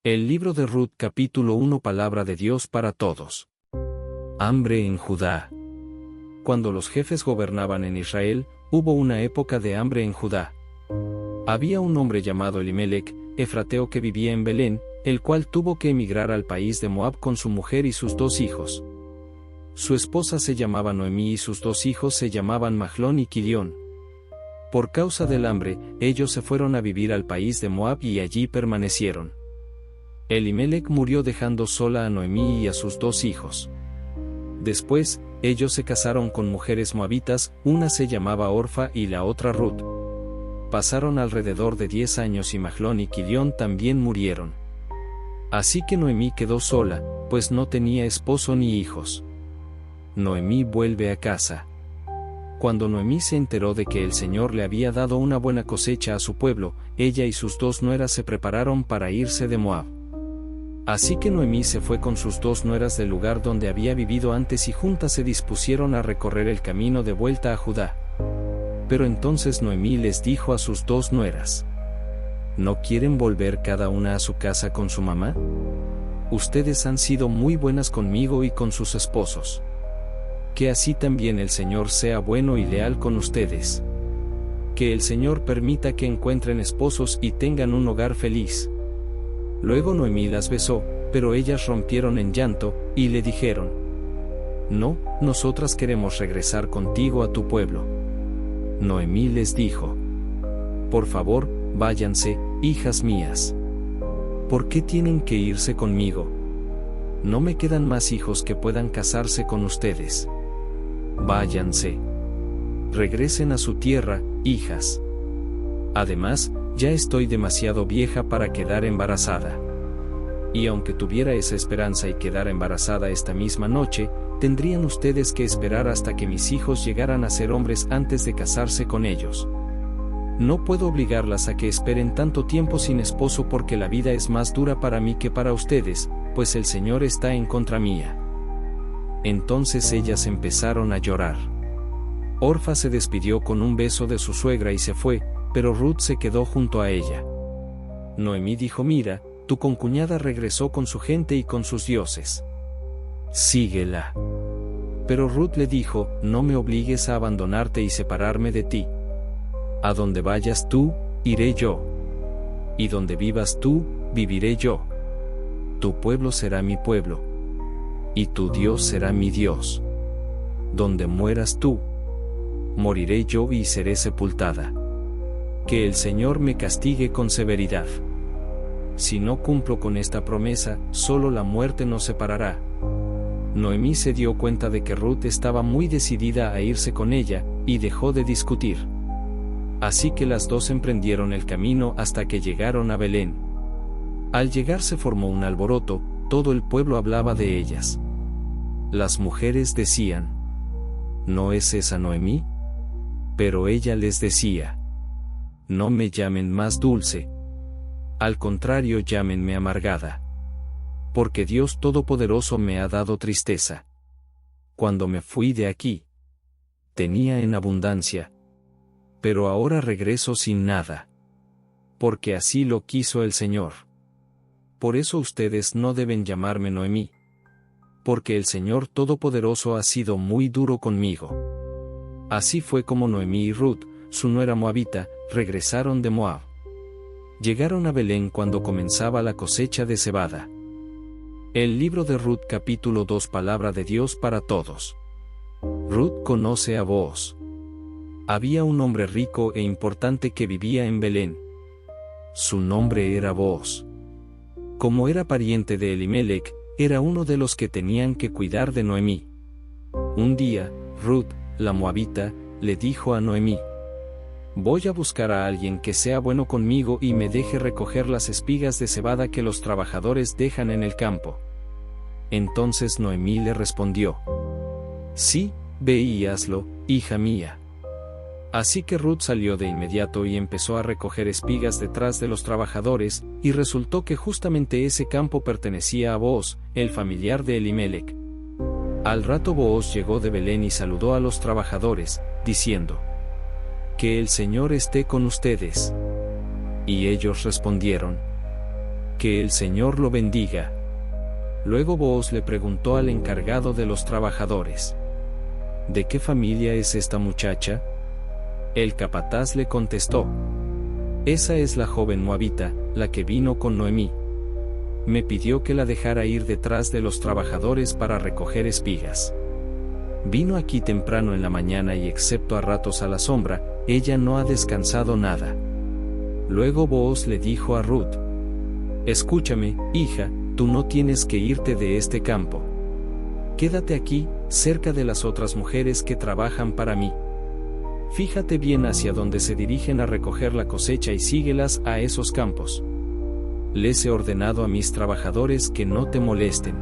El libro de Ruth capítulo 1 Palabra de Dios para todos. Hambre en Judá. Cuando los jefes gobernaban en Israel, hubo una época de hambre en Judá. Había un hombre llamado Elimelec, efrateo que vivía en Belén, el cual tuvo que emigrar al país de Moab con su mujer y sus 2 hijos. Su esposa se llamaba Noemí y sus 2 hijos se llamaban Mahlón y Quilión. Por causa del hambre, ellos se fueron a vivir al país de Moab y allí permanecieron. Elimelec murió dejando sola a Noemí y a sus 2 hijos. Después, ellos se casaron con mujeres moabitas, una se llamaba Orfa y la otra Ruth. Pasaron alrededor de 10 años y Mahlón y Quilión también murieron. Así que Noemí quedó sola, pues no tenía esposo ni hijos. Noemí vuelve a casa. Cuando Noemí se enteró de que el Señor le había dado una buena cosecha a su pueblo, ella y sus 2 nueras se prepararon para irse de Moab. Así que Noemí se fue con sus 2 nueras del lugar donde había vivido antes y juntas se dispusieron a recorrer el camino de vuelta a Judá. Pero entonces Noemí les dijo a sus 2 nueras: ¿No quieren volver cada una a su casa con su mamá? Ustedes han sido muy buenas conmigo y con sus esposos. Que así también el Señor sea bueno y leal con ustedes. Que el Señor permita que encuentren esposos y tengan un hogar feliz. Luego Noemí las besó, pero ellas rompieron en llanto, y le dijeron: No, nosotras queremos regresar contigo a tu pueblo. Noemí les dijo: Por favor, váyanse, hijas mías. ¿Por qué tienen que irse conmigo? No me quedan más hijos que puedan casarse con ustedes. Váyanse. Regresen a su tierra, hijas. Además, ya estoy demasiado vieja para quedar embarazada. Y aunque tuviera esa esperanza y quedara embarazada esta misma noche, tendrían ustedes que esperar hasta que mis hijos llegaran a ser hombres antes de casarse con ellos. No puedo obligarlas a que esperen tanto tiempo sin esposo porque la vida es más dura para mí que para ustedes, pues el Señor está en contra mía. Entonces ellas empezaron a llorar. Orfa se despidió con un beso de su suegra y se fue, pero Ruth se quedó junto a ella. Noemí dijo: Mira, tu concuñada regresó con su gente y con sus dioses. Síguela. Pero Ruth le dijo: No me obligues a abandonarte y separarme de ti. A donde vayas tú, iré yo. Y donde vivas tú, viviré yo. Tu pueblo será mi pueblo. Y tu Dios será mi Dios. Donde mueras tú, moriré yo y seré sepultada. Que el Señor me castigue con severidad. Si no cumplo con esta promesa, solo la muerte nos separará. Noemí se dio cuenta de que Ruth estaba muy decidida a irse con ella, y dejó de discutir. Así que las 2 emprendieron el camino hasta que llegaron a Belén. Al llegar se formó un alboroto, todo el pueblo hablaba de ellas. Las mujeres decían: ¿No es esa Noemí? Pero ella les decía: No me llamen más dulce. Al contrario, llámenme amargada. Porque Dios Todopoderoso me ha dado tristeza. Cuando me fui de aquí, tenía en abundancia. Pero ahora regreso sin nada. Porque así lo quiso el Señor. Por eso ustedes no deben llamarme Noemí. Porque el Señor Todopoderoso ha sido muy duro conmigo. Así fue como Noemí y Ruth, su nuera moabita, regresaron de Moab. Llegaron a Belén cuando comenzaba la cosecha de cebada. El libro de Ruth capítulo 2 Palabra de Dios para todos. Ruth conoce a Booz. Había un hombre rico e importante que vivía en Belén. Su nombre era Booz. Como era pariente de Elimelec, era uno de los que tenían que cuidar de Noemí. Un día, Ruth, la moabita, le dijo a Noemí: Voy a buscar a alguien que sea bueno conmigo y me deje recoger las espigas de cebada que los trabajadores dejan en el campo. Entonces Noemí le respondió: Sí, ve y hazlo, hija mía. Así que Ruth salió de inmediato y empezó a recoger espigas detrás de los trabajadores, y resultó que justamente ese campo pertenecía a Booz, el familiar de Elimelec. Al rato Booz llegó de Belén y saludó a los trabajadores, diciendo: Que el Señor esté con ustedes. Y ellos respondieron: Que el Señor lo bendiga. Luego Booz le preguntó al encargado de los trabajadores: ¿De qué familia es esta muchacha? El capataz le contestó: Esa es la joven moabita, la que vino con Noemí. Me pidió que la dejara ir detrás de los trabajadores para recoger espigas. Vino aquí temprano en la mañana y excepto a ratos a la sombra, ella no ha descansado nada. Luego Booz le dijo a Ruth: Escúchame, hija, tú no tienes que irte de este campo. Quédate aquí, cerca de las otras mujeres que trabajan para mí. Fíjate bien hacia donde se dirigen a recoger la cosecha y síguelas a esos campos. Les he ordenado a mis trabajadores que no te molesten.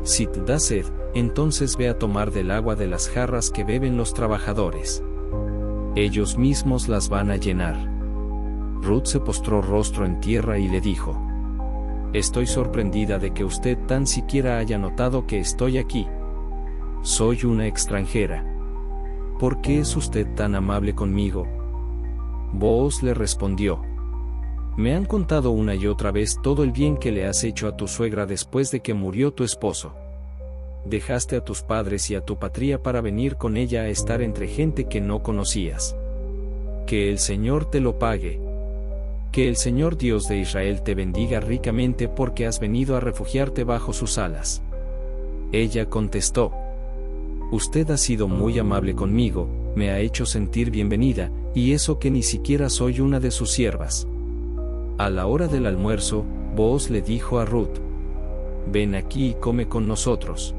Si te da sed, entonces ve a tomar del agua de las jarras que beben los trabajadores. Ellos mismos las van a llenar. Ruth se postró rostro en tierra y le dijo: Estoy sorprendida de que usted tan siquiera haya notado que estoy aquí. Soy una extranjera. ¿Por qué es usted tan amable conmigo? Booz le respondió: Me han contado una y otra vez todo el bien que le has hecho a tu suegra después de que murió tu esposo. Dejaste a tus padres y a tu patria para venir con ella a estar entre gente que no conocías. Que el Señor te lo pague. Que el Señor Dios de Israel te bendiga ricamente porque has venido a refugiarte bajo sus alas. Ella contestó: Usted ha sido muy amable conmigo, me ha hecho sentir bienvenida, y eso que ni siquiera soy una de sus siervas. A la hora del almuerzo, Booz le dijo a Ruth: Ven aquí y come con nosotros.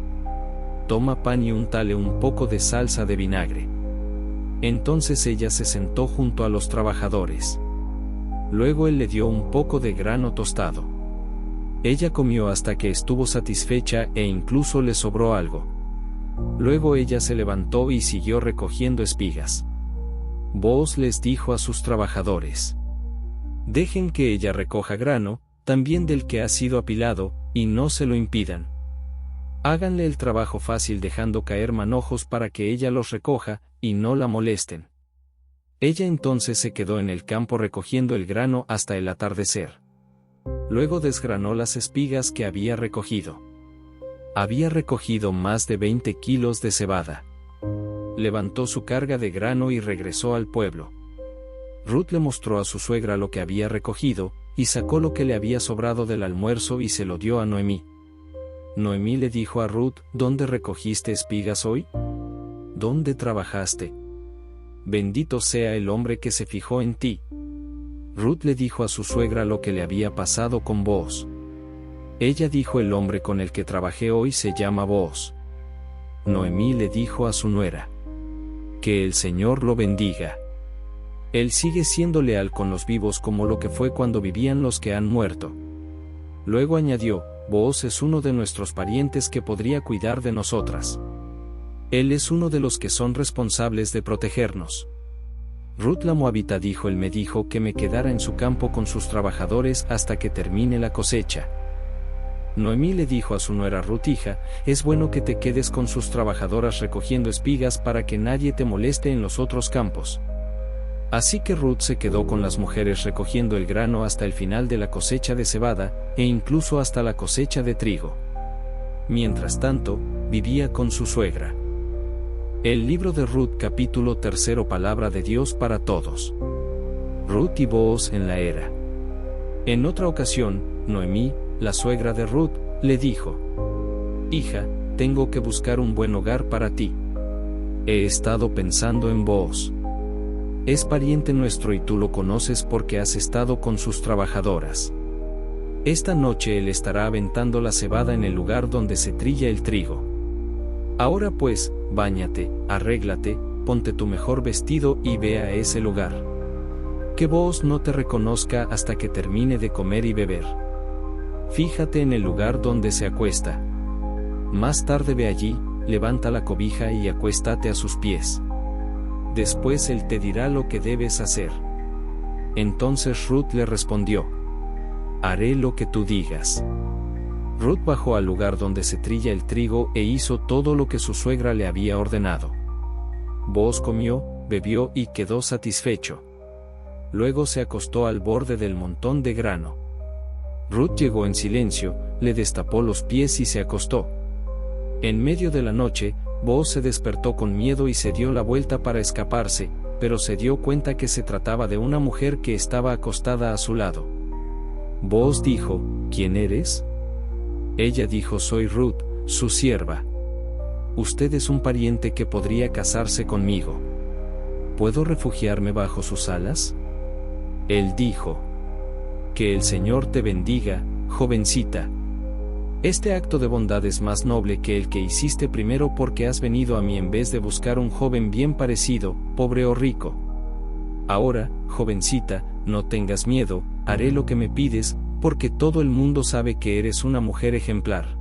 Toma pan y untale un poco de salsa de vinagre. Entonces ella se sentó junto a los trabajadores. Luego él le dio un poco de grano tostado. Ella comió hasta que estuvo satisfecha e incluso le sobró algo. Luego ella se levantó y siguió recogiendo espigas. Booz les dijo a sus trabajadores: Dejen que ella recoja grano, también del que ha sido apilado, y no se lo impidan. Háganle el trabajo fácil dejando caer manojos para que ella los recoja, y no la molesten. Ella entonces se quedó en el campo recogiendo el grano hasta el atardecer. Luego desgranó las espigas que había recogido. Había recogido más de 20 kilos de cebada. Levantó su carga de grano y regresó al pueblo. Ruth le mostró a su suegra lo que había recogido, y sacó lo que le había sobrado del almuerzo y se lo dio a Noemí. Noemí le dijo a Ruth: ¿Dónde recogiste espigas hoy? ¿Dónde trabajaste? Bendito sea el hombre que se fijó en ti. Ruth le dijo a su suegra lo que le había pasado con Booz. Ella dijo: El hombre con el que trabajé hoy se llama Booz. Noemí le dijo a su nuera: Que el Señor lo bendiga. Él sigue siendo leal con los vivos como lo que fue cuando vivían los que han muerto. Luego añadió: Booz es uno de nuestros parientes que podría cuidar de nosotras. Él es uno de los que son responsables de protegernos. Ruth la moabita dijo: Él me dijo que me quedara en su campo con sus trabajadores hasta que termine la cosecha. Noemí le dijo a su nuera Ruth: Hija, es bueno que te quedes con sus trabajadoras recogiendo espigas para que nadie te moleste en los otros campos. Así que Ruth se quedó con las mujeres recogiendo el grano hasta el final de la cosecha de cebada, e incluso hasta la cosecha de trigo. Mientras tanto, vivía con su suegra. El libro de Ruth, capítulo 3. Palabra de Dios para todos. Ruth y Booz en la era. En otra ocasión, Noemí, la suegra de Ruth, le dijo: Hija, tengo que buscar un buen hogar para ti. He estado pensando en Booz. Es pariente nuestro y tú lo conoces porque has estado con sus trabajadoras. Esta noche él estará aventando la cebada en el lugar donde se trilla el trigo. Ahora pues, báñate, arréglate, ponte tu mejor vestido y ve a ese lugar. Que Booz no te reconozca hasta que termine de comer y beber. Fíjate en el lugar donde se acuesta. Más tarde ve allí, levanta la cobija y acuéstate a sus pies. Después él te dirá lo que debes hacer. Entonces Ruth le respondió: Haré lo que tú digas. Ruth bajó al lugar donde se trilla el trigo e hizo todo lo que su suegra le había ordenado. Booz comió, bebió y quedó satisfecho. Luego se acostó al borde del montón de grano. Ruth llegó en silencio, le destapó los pies y se acostó. En medio de la noche, Booz se despertó con miedo y se dio la vuelta para escaparse, pero se dio cuenta que se trataba de una mujer que estaba acostada a su lado. Booz dijo, ¿quién eres? Ella dijo, soy Ruth, su sierva. Usted es un pariente que podría casarse conmigo. ¿Puedo refugiarme bajo sus alas? Él dijo, que el Señor te bendiga, jovencita. Este acto de bondad es más noble que el que hiciste primero porque has venido a mí en vez de buscar un joven bien parecido, pobre o rico. Ahora, jovencita, no tengas miedo, haré lo que me pides, porque todo el mundo sabe que eres una mujer ejemplar.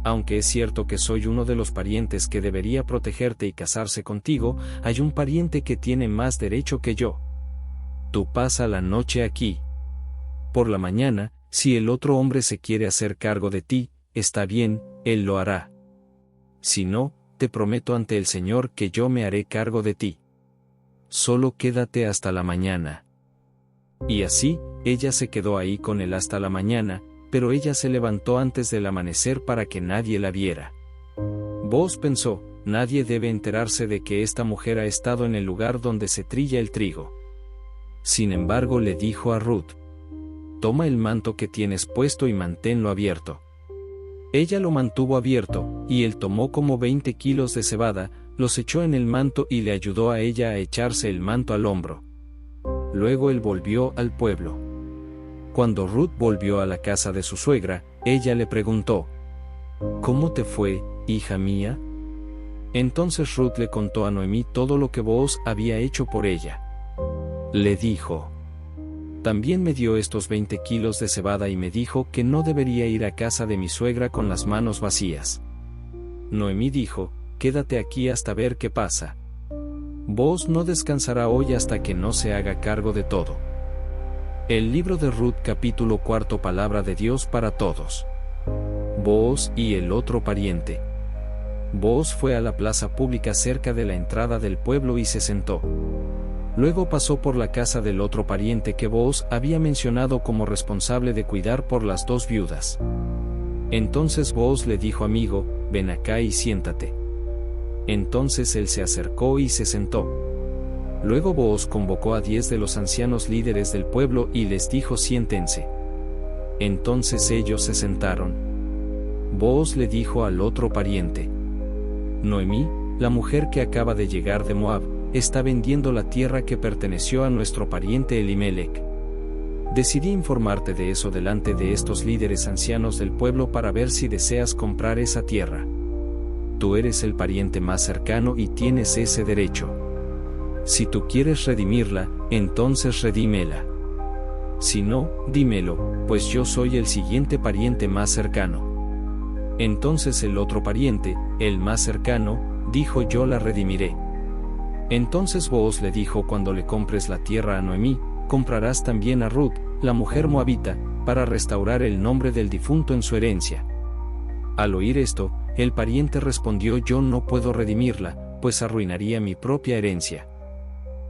Aunque es cierto que soy uno de los parientes que debería protegerte y casarse contigo, hay un pariente que tiene más derecho que yo. Tú pasa la noche aquí. Por la mañana, si el otro hombre se quiere hacer cargo de ti, está bien, él lo hará. Si no, te prometo ante el Señor que yo me haré cargo de ti. Solo quédate hasta la mañana. Y así, ella se quedó ahí con él hasta la mañana, pero ella se levantó antes del amanecer para que nadie la viera. Booz pensó, nadie debe enterarse de que esta mujer ha estado en el lugar donde se trilla el trigo. Sin embargo, le dijo a Ruth, toma el manto que tienes puesto y manténlo abierto. Ella lo mantuvo abierto, y él tomó como 20 kilos de cebada, los echó en el manto y le ayudó a ella a echarse el manto al hombro. Luego él volvió al pueblo. Cuando Ruth volvió a la casa de su suegra, ella le preguntó, ¿cómo te fue, hija mía? Entonces Ruth le contó a Noemí todo lo que Booz había hecho por ella. Le dijo, también me dio estos 20 kilos de cebada y me dijo que no debería ir a casa de mi suegra con las manos vacías. Noemí dijo, quédate aquí hasta ver qué pasa. Booz no descansará hoy hasta que no se haga cargo de todo. El libro de Ruth capítulo 4 Palabra de Dios para todos. Booz y el otro pariente. Booz fue a la plaza pública cerca de la entrada del pueblo y se sentó. Luego pasó por la casa del otro pariente que Booz había mencionado como responsable de cuidar por las dos viudas. Entonces Booz le dijo, amigo, ven acá y siéntate. Entonces él se acercó y se sentó. Luego Booz convocó a 10 de los ancianos líderes del pueblo y les dijo, siéntense. Entonces ellos se sentaron. Booz le dijo al otro pariente, Noemí, la mujer que acaba de llegar de Moab, está vendiendo la tierra que perteneció a nuestro pariente Elimelec. Decidí informarte de eso delante de estos líderes ancianos del pueblo para ver si deseas comprar esa tierra. Tú eres el pariente más cercano y tienes ese derecho. Si tú quieres redimirla, entonces redímela. Si no, dímelo, pues yo soy el siguiente pariente más cercano. Entonces el otro pariente, el más cercano, dijo, yo la redimiré. Entonces Booz le dijo, cuando le compres la tierra a Noemí, comprarás también a Ruth, la mujer moabita, para restaurar el nombre del difunto en su herencia. Al oír esto, el pariente respondió, yo no puedo redimirla, pues arruinaría mi propia herencia.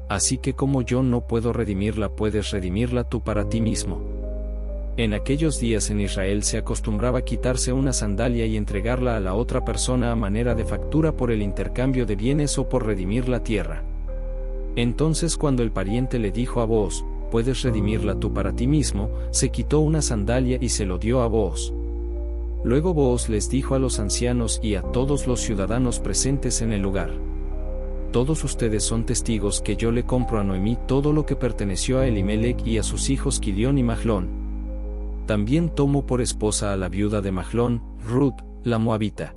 Así que como yo no puedo redimirla, puedes redimirla tú para ti mismo. En aquellos días en Israel se acostumbraba quitarse una sandalia y entregarla a la otra persona a manera de factura por el intercambio de bienes o por redimir la tierra. Entonces cuando el pariente le dijo a Booz, puedes redimirla tú para ti mismo, se quitó una sandalia y se lo dio a Booz. Luego Booz les dijo a los ancianos y a todos los ciudadanos presentes en el lugar, todos ustedes son testigos que yo le compro a Noemí todo lo que perteneció a Elimelec y a sus hijos Quilión y Mahlón. También tomo por esposa a la viuda de Mahlón, Ruth, la moabita.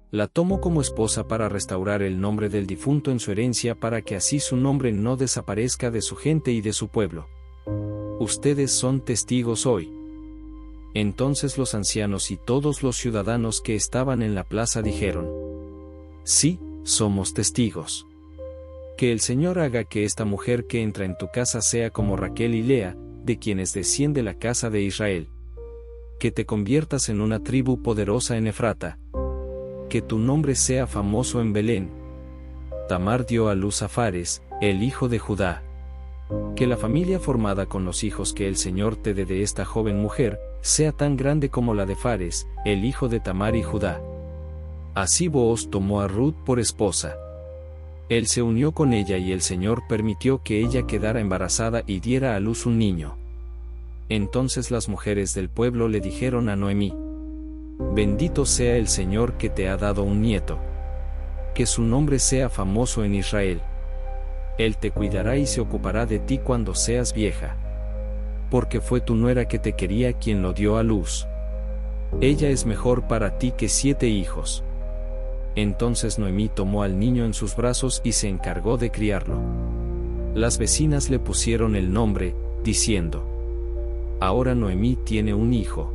La tomo como esposa para restaurar el nombre del difunto en su herencia para que así su nombre no desaparezca de su gente y de su pueblo. Ustedes son testigos hoy. Entonces los ancianos y todos los ciudadanos que estaban en la plaza dijeron, sí, somos testigos. Que el Señor haga que esta mujer que entra en tu casa sea como Raquel y Lea, de quienes desciende la casa de Israel. Que te conviertas en una tribu poderosa en Efrata. Que tu nombre sea famoso en Belén. Tamar dio a luz a Fares, el hijo de Judá. Que la familia formada con los hijos que el Señor te dé de esta joven mujer, sea tan grande como la de Fares, el hijo de Tamar y Judá. Así Booz tomó a Ruth por esposa. Él se unió con ella y el Señor permitió que ella quedara embarazada y diera a luz un niño. Entonces las mujeres del pueblo le dijeron a Noemí: Bendito sea el Señor que te ha dado un nieto. Que su nombre sea famoso en Israel. Él te cuidará y se ocupará de ti cuando seas vieja. Porque fue tu nuera que te quería quien lo dio a luz. Ella es mejor para ti que 7 hijos. Entonces Noemí tomó al niño en sus brazos y se encargó de criarlo. Las vecinas le pusieron el nombre, diciendo: Ahora Noemí tiene un hijo.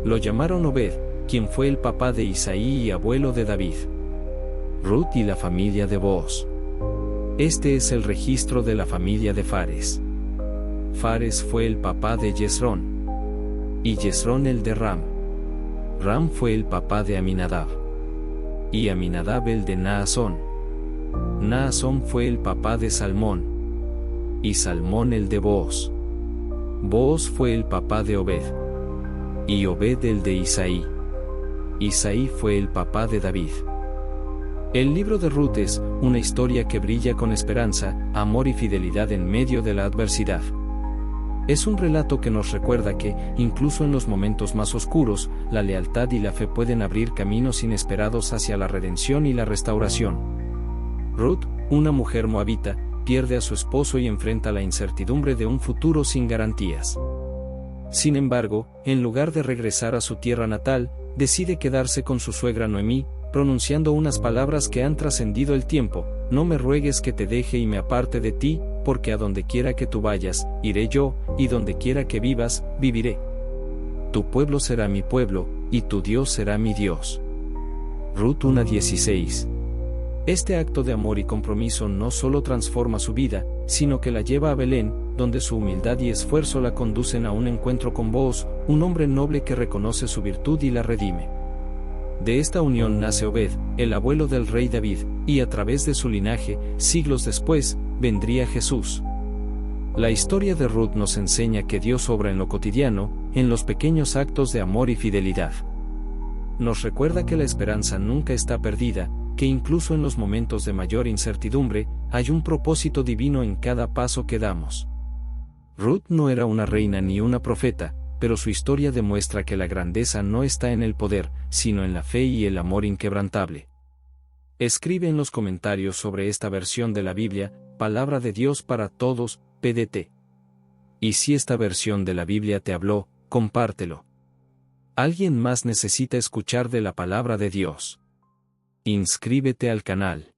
Lo llamaron Obed, quien fue el papá de Isaí y abuelo de David. Ruth y la familia de Booz. Este es el registro de la familia de Fares. Fares fue el papá de Jezrón. Y Jezrón el de Ram. Ram fue el papá de Aminadab. Y Aminadab el de Naasón. Naasón fue el papá de Salmón. Y Salmón el de Booz. Booz fue el papá de Obed. Y Obed el de Isaí. Isaí fue el papá de David. El libro de Ruth es una historia que brilla con esperanza, amor y fidelidad en medio de la adversidad. Es un relato que nos recuerda que, incluso en los momentos más oscuros, la lealtad y la fe pueden abrir caminos inesperados hacia la redención y la restauración. Ruth, una mujer moabita, pierde a su esposo y enfrenta la incertidumbre de un futuro sin garantías. Sin embargo, en lugar de regresar a su tierra natal, decide quedarse con su suegra Noemí, pronunciando unas palabras que han trascendido el tiempo: No me ruegues que te deje y me aparte de ti, porque a donde quiera que tú vayas, iré yo, y donde quiera que vivas, viviré. Tu pueblo será mi pueblo, y tu Dios será mi Dios. Ruth 1:16. Este acto de amor y compromiso no solo transforma su vida, sino que la lleva a Belén, donde su humildad y esfuerzo la conducen a un encuentro con Booz, un hombre noble que reconoce su virtud y la redime. De esta unión nace Obed, el abuelo del rey David, y a través de su linaje, siglos después, vendría Jesús. La historia de Ruth nos enseña que Dios obra en lo cotidiano, en los pequeños actos de amor y fidelidad. Nos recuerda que la esperanza nunca está perdida, que incluso en los momentos de mayor incertidumbre, hay un propósito divino en cada paso que damos. Ruth no era una reina ni una profeta, pero su historia demuestra que la grandeza no está en el poder, sino en la fe y el amor inquebrantable. Escribe en los comentarios sobre esta versión de la Biblia, Palabra de Dios para Todos, PDT. Y si esta versión de la Biblia te habló, compártelo. Alguien más necesita escuchar de la palabra de Dios. Inscríbete al canal.